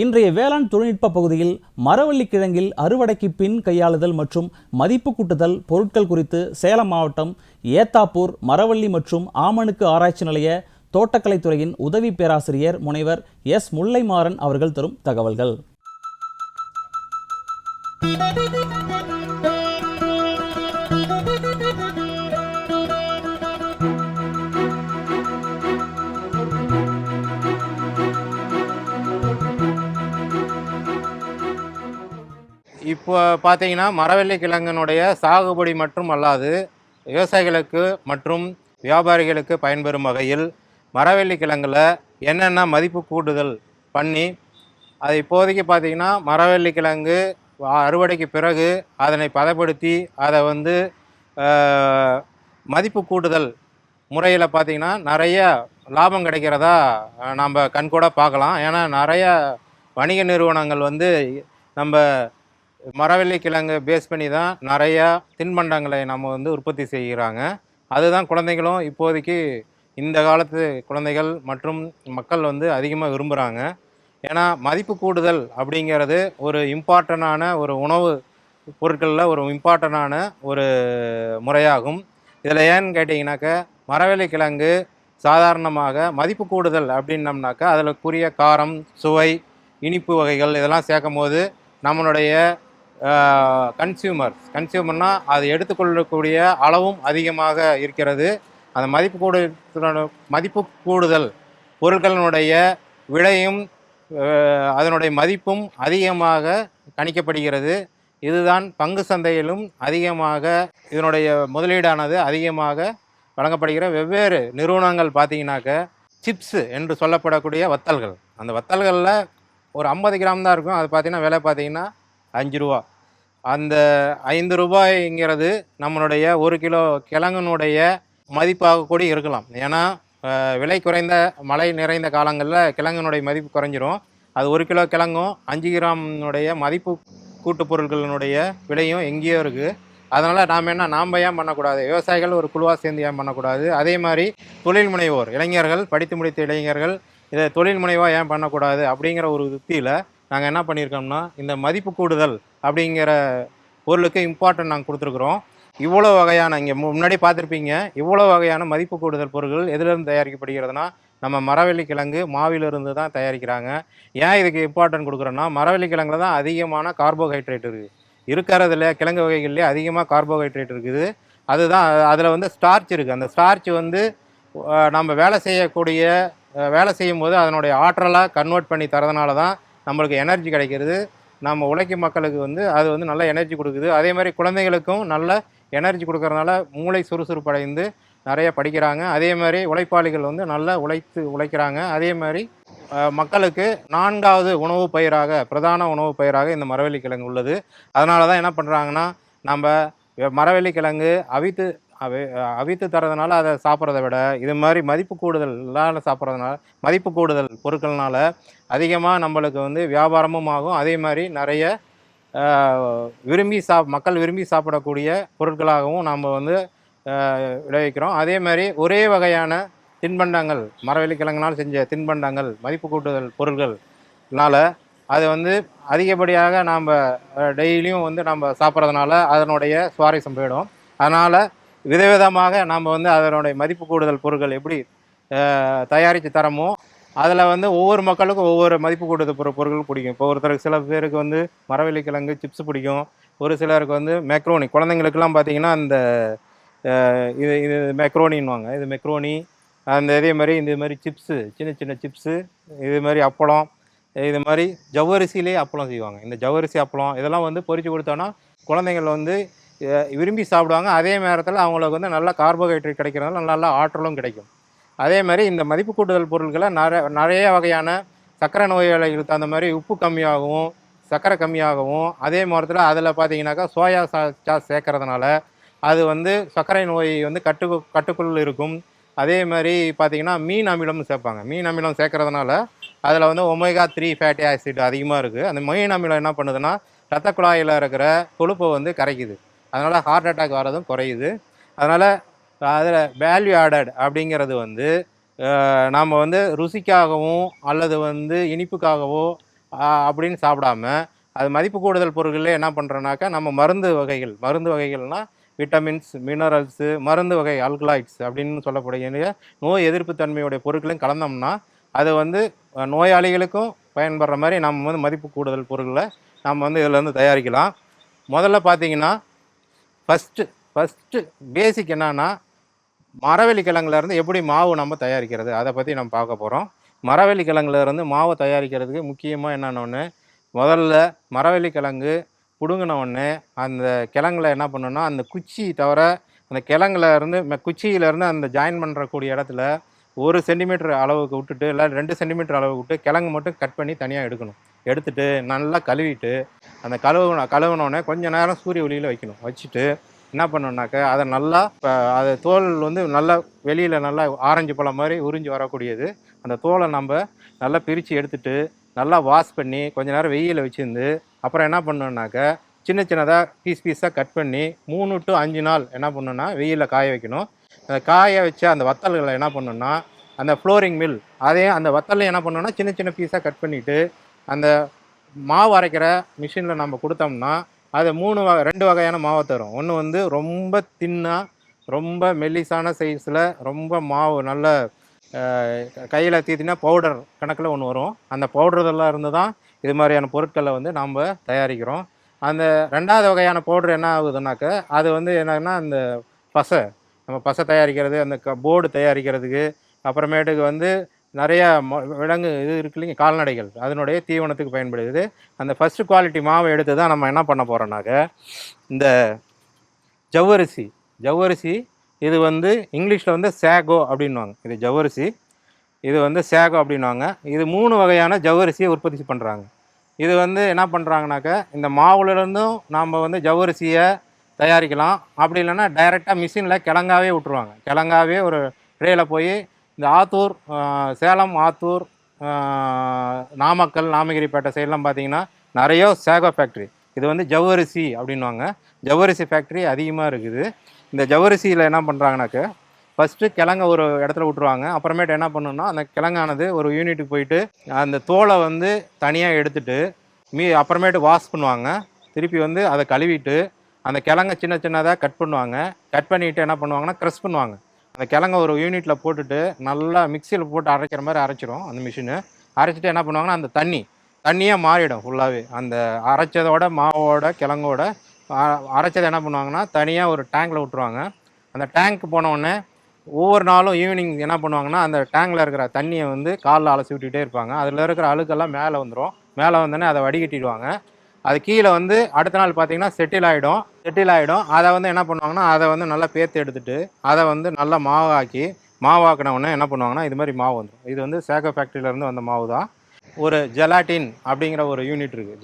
இன்றைய வேளாண் தொழில்நுட்ப பகுதியில் மரவள்ளி கிழங்கில் அறுவடைக்கு பின் கையாளுதல் மற்றும் மதிப்பு கூட்டுதல் பொருட்கள் குறித்து சேலம் மாவட்டம் ஏத்தாப்பூர் மரவள்ளி மற்றும் ஆமணுக்கு ஆராய்ச்சி நிலைய தோட்டக்கலைத்துறையின் உதவி பேராசிரியர் முனைவர் எஸ் முல்லைமாறன் அவர்கள் தரும் தகவல்கள். இப்போ பார்த்தீங்கன்னா மரவள்ளி கிழங்கினுடைய சாகுபடி மற்றும் அல்லாது விவசாயிகளுக்கு மற்றும் வியாபாரிகளுக்கு பயன்பெறும் வகையில் மரவள்ளி கிழங்கில் என்னென்ன மதிப்பு கூட்டுதல் பண்ணி அது இப்போதைக்கு பார்த்திங்கன்னா மரவள்ளி கிழங்கு அறுவடைக்கு பிறகு அதனை பதப்படுத்தி அதை மதிப்பு கூட்டுதல் முறையில் பார்த்திங்கன்னா நிறைய லாபம் கிடைக்கிறதா நம்ம கண்கூட பார்க்கலாம். ஏன்னா நிறைய வணிக நிறுவனங்கள் நம்ம மரவள்ளி கிழங்கு பேஸ் பண்ணி தான் நிறையா தின்பண்டங்களை நம்ம உற்பத்தி செய்கிறாங்க. அதுதான் குழந்தைகளும் இப்போதைக்கு இந்த காலத்து குழந்தைகள் மற்றும் மக்கள் அதிகமாக விரும்புகிறாங்க. ஏன்னா மதிப்பு கூடுதல் அப்படிங்கிறது ஒரு இம்பார்ட்டண்டான ஒரு உணவு பொருட்களில் ஒரு இம்பார்ட்டண்டான ஒரு முறையாகும். இதில் ஏன்னு கேட்டிங்கனாக்க மரவள்ளி கிழங்கு சாதாரணமாக மதிப்பு கூடுதல் அப்படின்னம்னாக்கா அதில் கூறிய காரம், சுவை, இனிப்பு வகைகள் இதெல்லாம் சேர்க்கும் போது நம்மளுடைய கன்சியூமர்னால் அது எடுத்துக்கொள்ளக்கூடிய அளவும் அதிகமாக இருக்கிறது. அந்த மதிப்பு கூடுதல் பொருட்களினுடைய விலையும் அதனுடைய மதிப்பும் அதிகமாக கணிக்கப்படுகிறது. இதுதான் பங்கு சந்தையிலும் அதிகமாக இதனுடைய முதலீடானது அதிகமாக வழங்கப்படுகிற வெவ்வேறு நிறுவனங்கள் பார்த்தீங்கன்னாக்க சிப்ஸு என்று சொல்லப்படக்கூடிய வத்தல்கள், அந்த வத்தல்களில் ஒரு 50 கிராம் தான் இருக்கும். அது பார்த்திங்கன்னா விலை பார்த்திங்கன்னா 5 ரூபா. அந்த 5 ரூபாய்ங்கிறது நம்மளுடைய 1 கிலோ கிழங்கினுடைய மதிப்பாக கூட இருக்கலாம். ஏன்னா விலை குறைந்த மழை நிறைந்த காலங்களில் கிழங்கினுடைய மதிப்பு குறைஞ்சிரும். அது 1 கிலோ கிழங்கும் 5 கிராமினுடைய மதிப்பு கூட்டு பொருட்களினுடைய விலையும் எங்கேயோ இருக்குது. அதனால் நாம் ஏன் பண்ணக்கூடாது, விவசாயிகள் ஒரு குழுவாக சேர்ந்து ஏன் பண்ணக்கூடாது, அதே மாதிரி தொழில் முனைவோர் இளைஞர்கள், படித்து முடித்த இளைஞர்கள் இதை தொழில் முனைவாக ஏன் பண்ணக்கூடாது அப்படிங்கிற ஒரு யுக்தியில் நாங்கள் என்ன பண்ணியிருக்கோம்னா இந்த மதிப்பு கூடுதல் அப்படிங்கிற பொருளுக்கு இம்பார்ட்டன்ட் நாங்கள் கொடுத்துருக்குறோம். இவ்வளோ வகையான இங்கே முன்னாடி பார்த்துருப்பீங்க, இவ்வளோ வகையான மதிப்பு கூடுதல் பொருட்கள் எதிலிருந்து தயாரிக்கப்படுகிறதுனா நம்ம மரவள்ளி கிழங்கு மாவிலிருந்து தான் தயாரிக்கிறாங்க. ஏன் இதுக்கு இம்பார்ட்டன்ட் கொடுக்குறோன்னா மரவள்ளி கிழங்குல தான் அதிகமான கார்போஹைட்ரேட் இருக்குது. இருக்கிறதுல கிழங்கு வகைகள்லேயே அதிகமாக கார்போஹைட்ரேட் இருக்குது. அதுதான் அதில் ஸ்டார்ச் இருக்குது. அந்த ஸ்டார்ச் நம்ம வேலை செய்யும் போது அதனுடைய ஆற்றலாக கன்வெர்ட் பண்ணி தரதுனால தான் நம்மளுக்கு எனர்ஜி கிடைக்கிறது. நம்ம உழைக்கும் மக்களுக்கு அது நல்ல எனர்ஜி கொடுக்குது. அதே மாதிரி குழந்தைகளுக்கும் நல்ல எனர்ஜி கொடுக்கறதுனால மூளை சுறுசுறுப்படைந்து நிறைய படிக்கிறாங்க. அதே மாதிரி உழைப்பாளிகள் நல்லா உழைக்கிறாங்க. அதே மாதிரி மக்களுக்கு 4வது உணவு பயிராக, பிரதான உணவு பயிராக இந்த மரவள்ளி கிழங்கு உள்ளது. அதனால தான் என்ன பண்ணுறாங்கன்னா நம்ம மரவள்ளி கிழங்கு அவித்து தரதுனால அதை சாப்பிட்றத விட இது மாதிரி மதிப்பு கூடுதல் சாப்பிட்றதுனால மதிப்பு கூடுதல் பொருட்கள்னால அதிகமாக நம்மளுக்கு வியாபாரமும் ஆகும். அதே மாதிரி நிறைய மக்கள் விரும்பி சாப்பிடக்கூடிய பொருட்களாகவும் நம்ம விளைவிக்கிறோம். அதே மாதிரி ஒரே வகையான தின்பண்டங்கள், மரவள்ளி கிழங்குனால் செஞ்ச தின்பண்டங்கள், மதிப்பு கூட்டுதல் பொருட்கள்னால அது அதிகப்படியாக நாம் டெய்லியும் நம்ம சாப்பிட்றதுனால அதனுடைய சுவாரஸ்யம் போயிடும். அதனால் விதவிதமாக நாம் அதனுடைய மதிப்பு கூடுதல் பொருட்கள் எப்படி தயாரித்து தரமோ அதில் ஒவ்வொரு மக்களுக்கும் ஒவ்வொரு மதிப்பு கூடுதல் பொருட்கள் பிடிக்கும். இப்போ ஒருத்தருக்கு சில பேருக்கு மரவள்ளி கிழங்கு சிப்ஸ் பிடிக்கும். ஒரு சிலருக்கு மெக்ரோனி, குழந்தைங்களுக்கெல்லாம் பார்த்திங்கன்னா அந்த இது மெக்ரோனின்வாங்க, இது மெக்ரோனி. இதே மாதிரி சிப்ஸு, சின்ன சின்ன சிப்ஸு, இது மாதிரி அப்பளம், இது மாதிரி ஜவ்வரிசியிலே அப்பளம் செய்வாங்க. இந்த ஜவ்வரிசி அப்பளம் இதெல்லாம் பொரித்து கொடுத்தோன்னா குழந்தைங்கள் விரும்பி சாப்பிடுவாங்க. அதே நேரத்தில் அவங்களுக்கு நல்ல கார்போஹைட்ரேட் கிடைக்கிறதுனால நல்ல ஆற்றலும் கிடைக்கும். அதே மாதிரி இந்த மதிப்பு கூட்டுதல் பொருட்களை நிறைய வகையான சர்க்கரை நோயாளிகளுக்கு தகுந்த மாதிரி உப்பு கம்மியாகவும் சர்க்கரை கம்மியாகவும், அதே நேரத்தில் அதில் பார்த்தீங்கன்னாக்கா சோயா சாஸ் சேர்க்கறதுனால அது சர்க்கரை நோய் கட்டுக்குள் இருக்கும். அதே மாதிரி பார்த்திங்கன்னா மீன் அமிலம்னு சேர்ப்பாங்க. மீன் அமிலம் சேர்க்கறதுனால அதில் ஒமேகா 3 ஃபேட்டி ஆசிட் அதிகமாக இருக்குது. அந்த மீன் அமிலம் என்ன பண்ணுதுன்னா ரத்த குழாயில் இருக்கிற கொழுப்பை கரைக்குது. அதனால் ஹார்ட் அட்டாக் வரதும் குறையுது. அதனால் அதில் வேல்யூ ஆடட் அப்படிங்கிறது நாம் ருசிக்காகவும் அல்லது இனிப்புக்காகவோ அப்படின்னு சாப்பிடாம அது மதிப்பு கூடுதல் பொருட்களே என்ன பண்ணுறோன்னாக்கா நம்ம மருந்து வகைகள்னால் விட்டமின்ஸ், மினரல்ஸு, மருந்து வகை அல்கலாய்ட்ஸ் அப்படின்னு சொல்லக்கூடிய நோய் எதிர்ப்பு தன்மையுடைய பொருட்களையும் கலந்தோம்னா அது வந்து நோயாளிகளுக்கும் பயன்படுற மாதிரி நம்ம வந்து மதிப்பு கூடுதல் பொருட்களை நம்ம வந்து இதில் வந்து தயாரிக்கலாம். முதல்ல பார்த்தீங்கன்னா ஃபஸ்ட்டு பேசிக் என்னன்னா மரவள்ளி கிழங்குலேருந்து எப்படி மாவு நம்ம தயாரிக்கிறது அதை பற்றி நம்ம பார்க்க போகிறோம். மரவள்ளி கிழங்குலேருந்து மாவை தயாரிக்கிறதுக்கு முக்கியமாக என்னென்னு முதல்ல மரவள்ளி கிழங்கு பிடுங்கின உடனே அந்த கிழங்குல என்ன பண்ணணும்னா அந்த குச்சி தவிர அந்த கிழங்குல இருந்து குச்சியிலேருந்து அந்த ஜாயின் பண்ணுறக்கூடிய இடத்துல 1 சென்டிமீட்டர் அளவுக்கு விட்டுட்டு இல்லை 2 சென்டிமீட்டர் அளவுக்கு விட்டு கிழங்கு மட்டும் கட் பண்ணி தனியாக எடுக்கணும். எடுத்துட்டு நல்லா கழுவிட்டு அந்த கழுவுனோடனே கொஞ்சம் நேரம் சூரிய ஒளியில் வைக்கணும். வச்சுட்டு என்ன பண்ணணுன்னாக்க அதை நல்லா அது தோல் வந்து நல்லா வெளியில் நல்லா ஆரஞ்சு பழம் மாதிரி உறிஞ்சி வரக்கூடியது. அந்த தோலை நம்ம நல்லா பிரித்து எடுத்துட்டு நல்லா வாஷ் பண்ணி கொஞ்சம் நேரம் வெயிலில் வச்சுருந்து அப்புறம் என்ன பண்ணணுன்னாக்க சின்ன சின்னதாக பீஸாக கட் பண்ணி 3 to 5 நாள் என்ன பண்ணணுன்னா வெயிலில் காய வைக்கணும். அந்த காய வச்ச அந்த வத்தல்களை என்ன பண்ணணுன்னா அந்த ஃப்ளோரிங் மில் அதையும் அந்த வத்தலையும் என்ன பண்ணணுன்னா சின்ன சின்ன பீஸாக கட் பண்ணிவிட்டு அந்த மாவு அரைக்கிற மிஷினில் நம்ம கொடுத்தோம்னா அது 2 வகையான மாவை தரும். ஒன்று வந்து ரொம்ப தின்னாக ரொம்ப மெல்லிசான சைஸில் ரொம்ப மாவு நல்ல கையில் தீத்தினா பவுடர் கணக்கில் ஒன்று வரும். அந்த பவுடர்லாம் இருந்து தான் இது மாதிரியான பொருட்களை வந்து நாம் தயாரிக்கிறோம். அந்த 2வது வகையான பவுடர் என்ன ஆகுதுன்னாக்க அது வந்து என்னன்னா அந்த நம்ம பசை தயாரிக்கிறது அந்த போர்டு தயாரிக்கிறதுக்கு அப்புறமேட்டுக்கு வந்து நிறையா விலங்கு இது இருக்கு இல்லைங்க கால்நடைகள் அதனுடைய தீவனத்துக்கு பயன்படுது. அந்த ஃபஸ்ட்டு குவாலிட்டி மாவை எடுத்து தான் நம்ம என்ன பண்ண போகிறோன்னாக்க இந்த ஜவ்வரிசி இது வந்து இங்கிலீஷில் வந்து சேகோ அப்படின்வாங்க. இது ஜவ்வரிசி, இது வந்து சேகோ அப்படின்வாங்க. இது 3 வகையான ஜவ்வரிசியை உற்பத்தி பண்ணுறாங்க. இது வந்து என்ன பண்ணுறாங்கனாக்க இந்த மாவுலேருந்தும் நாம் வந்து ஜவ்வரிசியை தயாரிக்கலாம். அப்படி இல்லைன்னா டைரெக்டாக மிஷினில் கிழங்காவே விட்ருவாங்க. கிழங்காவே ஒரு ட்ரேயில் போய் இந்த ஆத்தூர், சேலம், ஆத்தூர், நாமக்கல், நாமகிரிப்பேட்டை சைட்லாம் பார்த்தீங்கன்னா நிறைய சேகோ ஃபேக்ட்ரி இது வந்து ஜவ்வரிசி அப்படின்வாங்க. ஜவ்வரிசி ஃபேக்ட்ரி அதிகமாக இருக்குது. இந்த ஜவ்வரிசியில் என்ன பண்ணுறாங்கனாக்க ஃபஸ்ட்டு கிழங்க ஒரு இடத்துல விட்ருவாங்க. அப்புறமேட்டு என்ன பண்ணணுன்னா அந்த கிழங்கானது ஒரு யூனிட்டுக்கு போயிட்டு அந்த தோலை வந்து தனியாக எடுத்துட்டு அப்புறமேட்டு வாஷ் பண்ணுவாங்க. திருப்பி வந்து அதை கழுவிட்டு அந்த கிழங்க சின்ன சின்னதாக கட் பண்ணுவாங்க. கட் பண்ணிவிட்டு என்ன பண்ணுவாங்கன்னா க்ரஷ் பண்ணுவாங்க. அந்த கிழங்க ஒரு யூனிட்டில் போட்டுட்டு நல்லா மிக்சியில் போட்டு அரைக்கிற மாதிரி அரைச்சிரும் அந்த மிஷினு. அரைச்சிட்டு என்ன பண்ணுவாங்கன்னா அந்த தண்ணியாக மாறிடும் ஃபுல்லாகவே. அந்த அரைச்சதோட மாவோட கிழங்கோட அரைச்சதை என்ன பண்ணுவாங்கன்னா தனியாக ஒரு டேங்கில் விட்ருவாங்க. அந்த டேங்க் போனவுடனே ஒவ்வொரு நாளும் ஈவினிங் என்ன பண்ணுவாங்கன்னா அந்த டேங்கில் இருக்கிற தண்ணியை வந்து காலில் அலசி விட்டுகிட்டே இருப்பாங்க. அதில் இருக்கிற அழுக்கெல்லாம் மேலே வந்துடும். மேலே வந்தோடனே அதை வடிகட்டிடுவாங்க. அது கீழே வந்து அடுத்த நாள் பார்த்தீங்கன்னா செட்டில் ஆகிடும். அதை வந்து என்ன பண்ணுவாங்கன்னா அதை வந்து நல்லா பேர்த்து எடுத்துகிட்டு அதை வந்து நல்லா மாவாக்கின உடனே என்ன பண்ணுவாங்கன்னா இது மாதிரி மாவு வந்துடும். இது வந்து சேகோ ஃபேக்ட்ரியிலேருந்து வந்த மாவு தான். ஒரு ஜெலாட்டின் அப்படிங்கிற ஒரு யூனிட் இருக்குது.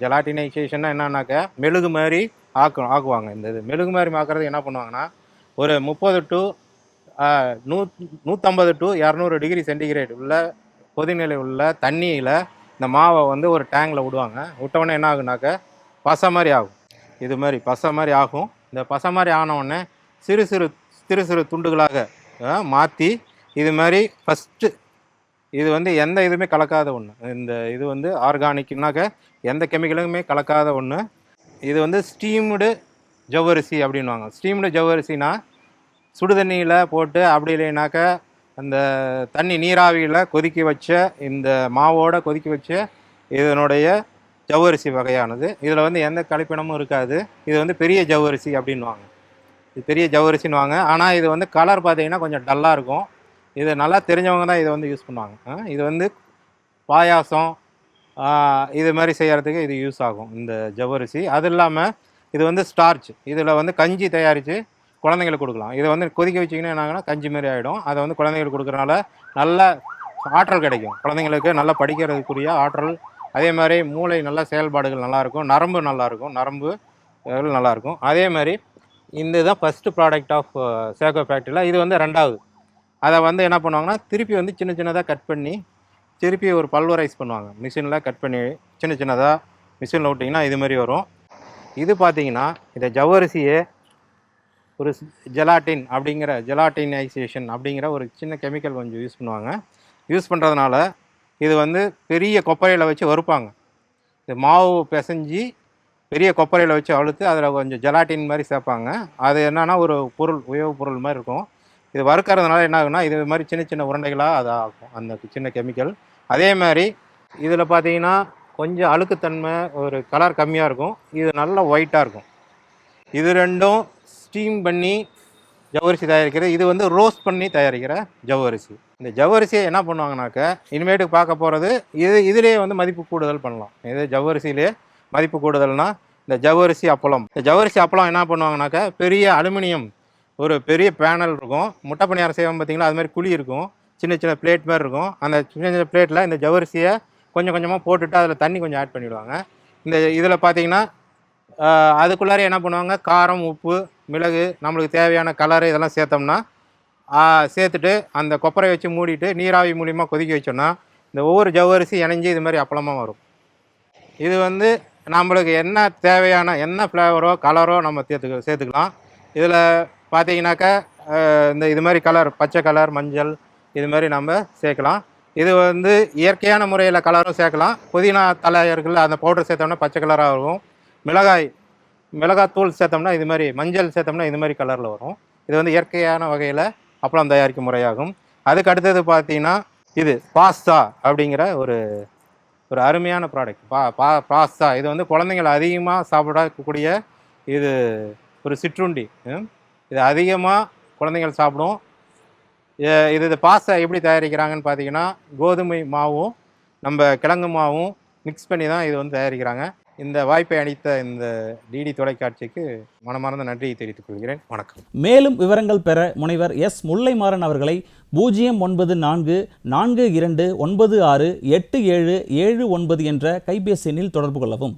ஜெலாட்டினைசேஷன்னா என்னன்னாக்க மெழுகு மாதிரி ஆக்குவாங்க. இந்த இது மெழுகு மாதிரி ஆக்குறது என்ன பண்ணுவாங்கன்னா ஒரு 30 to 150 to 200 டிகிரி சென்டிகிரேட் உள்ள கொதிநிலை உள்ள தண்ணியில் இந்த மாவை வந்து ஒரு டேங்கில் விடுவாங்க. விட்டவுடனே என்ன ஆகுனாக்க பசை மாதிரி ஆகும். இது மாதிரி பசை மாதிரி ஆகும். இந்த பசை மாதிரி ஆனவுடனே சிறு சிறு துண்டுகளாக மாற்றி இது மாதிரி ஃபஸ்ட்டு இது வந்து எந்த இதுவுமே கலக்காத ஒன்று. இந்த இது வந்து ஆர்கானிக்னாக்க எந்த கெமிக்கலுமே கலக்காத ஒன்று. இது வந்து ஸ்டீம்டு ஜவ்வரிசி அப்படின்வாங்க. ஸ்டீம்டு ஜவ்வரிசினா சுடு தண்ணியில் போட்டு அப்படி இல்லைனாக்க அந்த தண்ணி நீராவியில் கொதிக்க வச்ச இந்த மாவோடு கொதிக்க வச்ச இதனுடைய ஜவ்வரிசி வகையானது. இதில் வந்து எந்த கலப்பினமும் இருக்காது. இது வந்து பெரிய ஜவ்வரிசி அப்படின்வாங்க. இது பெரிய ஜவ்வரிசின்வாங்க. ஆனால் இது வந்து கலர் பார்த்திங்கன்னா கொஞ்சம் டல்லாக இருக்கும். இது நல்லா தெரிஞ்சவங்க தான் இதை வந்து யூஸ் பண்ணுவாங்க. இது வந்து பாயாசம் இது மாதிரி செய்கிறதுக்கு இது யூஸ் ஆகும் இந்த ஜவ்வரிசி. அது இல்லாமல் இது வந்து ஸ்டார்ச். இதில் வந்து கஞ்சி தயாரித்து குழந்தைங்களுக்கு கொடுக்கலாம். இதை வந்து கொதிக்க வச்சிங்கன்னா என்ன ஆகுனா கஞ்சி மாதிரி ஆகிடும். அதை வந்து குழந்தைங்களுக்கு கொடுக்குறனால நல்ல ஆற்றல் கிடைக்கும். குழந்தைங்களுக்கு நல்லா படிக்கிறதுக்குரிய ஆற்றல், அதே மாதிரி மூளை நல்ல செயல்பாடுகள் நல்லாயிருக்கும், நரம்பு நல்லாயிருக்கும். அதே மாதிரி இந்த தான் ஃபஸ்ட்டு ப்ராடக்ட் ஆஃப் சேகோ ஃபேக்ட்ரியில். இது வந்து 2வது. அதை வந்து என்ன பண்ணுவாங்கன்னா திருப்பி வந்து சின்ன சின்னதாக கட் பண்ணி திருப்பி ஒரு பல்வரைஸ் பண்ணுவாங்க. மிஷினில் கட் பண்ணி சின்ன சின்னதாக மிஷினில் விட்டிங்கன்னா இது மாதிரி வரும். இது பார்த்திங்கன்னா இந்த ஜவ்வரிசியை ஒரு ஜெலாட்டினைசேஷன் அப்படிங்கிற ஒரு சின்ன கெமிக்கல் கொஞ்சம் யூஸ் பண்ணுவாங்க. யூஸ் பண்ணுறதுனால இது வந்து பெரிய கொப்பரையில் வச்சு வறுப்பாங்க. இது மாவு பிசைஞ்சு பெரிய கொப்பரையில் வச்சு அழுத்து அதில் கொஞ்சம் ஜெலாட்டின் மாதிரி சேர்ப்பாங்க. அது என்னன்னா ஒரு பொருள், உயவு பொருள் மாதிரி இருக்கும். இது வறுக்கிறதுனால என்ன ஆகுன்னா, இது மாதிரி சின்ன சின்ன உருண்டைகளாக அது ஆகும் அந்த சின்ன கெமிக்கல். அதே மாதிரி இதில் பார்த்தீங்கன்னா கொஞ்சம் அழுக்குத்தன்மை, ஒரு கலர் கம்மியாக இருக்கும். இது நல்லா ஒயிட்டாக இருக்கும். இது ரெண்டும் ஸ்டீம் பண்ணி ஜவ்வரிசி தயாரிக்கிறது. இது வந்து ரோஸ்ட் பண்ணி தயாரிக்கிற ஜவ்வரிசி. இந்த ஜவ்வரிசியை என்ன பண்ணுவாங்கனாக்க, இனிமேட்டுக்கு பார்க்க போகிறது இதுலேயே வந்து மதிப்பு கூடுதல் பண்ணலாம். இது ஜவ்வரிசியிலே மதிப்பு கூடுதல்னா இந்த ஜவ்வரிசி அப்பளம். இந்த ஜவ்வரிசி அப்பளம் என்ன பண்ணுவாங்கனாக்க, பெரிய அலுமினியம் ஒரு பெரிய பேனல் இருக்கும். முட்டை பணியாரம் செய்வோம் பார்த்தீங்களா, அது மாதிரி குழி இருக்கும். சின்ன சின்ன பிளேட் மாதிரி இருக்கும். அந்த சின்ன சின்ன பிளேட்டில் இந்த ஜவ்வரிசியை கொஞ்சம் கொஞ்சமாக போட்டுட்டு அதில் தண்ணி கொஞ்சம் ஆட் பண்ணிவிடுவாங்க. இந்த இதில் பார்த்தீங்கன்னா அதுக்குள்ளாரே என்ன பண்ணுவாங்க, காரம், உப்பு, மிளகு, நம்மளுக்கு தேவையான கலரு இதெல்லாம் சேர்த்தோம்னா சேர்த்துட்டு அந்த கொப்பரை வச்சு மூடிட்டு நீராவி மூலிமா கொதிக்க வச்சோம்னா இந்த ஒவ்வொரு ஜவ்வரிசி இணைஞ்சி இது மாதிரி அப்பளமாக வரும். இது வந்து நம்மளுக்கு என்ன தேவையான என்ன ஃப்ளேவரோ கலரோ நம்ம சேர்த்துக்கலாம். இதில் பார்த்தீங்கன்னாக்கா இது மாதிரி கலர், பச்சை கலர், மஞ்சள், இது மாதிரி நம்ம சேர்க்கலாம். இது வந்து இயற்கையான முறையில் கலரும் சேர்க்கலாம். புதினா தலை இருக்குல்ல, அந்த பவுடர் சேர்த்தோம்னா பச்சை கலராக இருக்கும். மிளகாத்தூள் சேர்த்தோம்னா இது மாதிரி, மஞ்சள் சேர்த்தோம்னா இது மாதிரி கலரில் வரும். இது வந்து இயற்கையான வகையில் அப்பளம் தயாரிக்கும் முறையாகும். அதுக்கு அடுத்தது பார்த்தீங்கன்னா இது பாஸ்தா அப்படிங்கிற ஒரு அருமையான ப்ராடக்ட். பாஸ்தா இது வந்து குழந்தைங்கள் அதிகமாக சாப்பிடக்கூடிய இது ஒரு சிற்றுண்டி. இது அதிகமாக குழந்தைங்கள் சாப்பிடும். இது பாஸ்தா எப்படி தயாரிக்கிறாங்கன்னு பார்த்தீங்கன்னா, கோதுமை மாவும் நம்ம கிழங்கு மாவும் மிக்ஸ் பண்ணி தான் இது வந்து தயாரிக்கிறாங்க. இந்த வாய்ப்பை அளித்த இந்த டிடி தொலைக்காட்சிக்கு மனமார்ந்த நன்றியை தெரிவித்துக் கொள்கிறேன். வணக்கம். மேலும் விவரங்கள் பெற முனைவர் எஸ். முல்லைமாறன் அவர்களை 09442968779 என்ற கைபேசி எண்ணில் தொடர்பு கொள்ளவும்.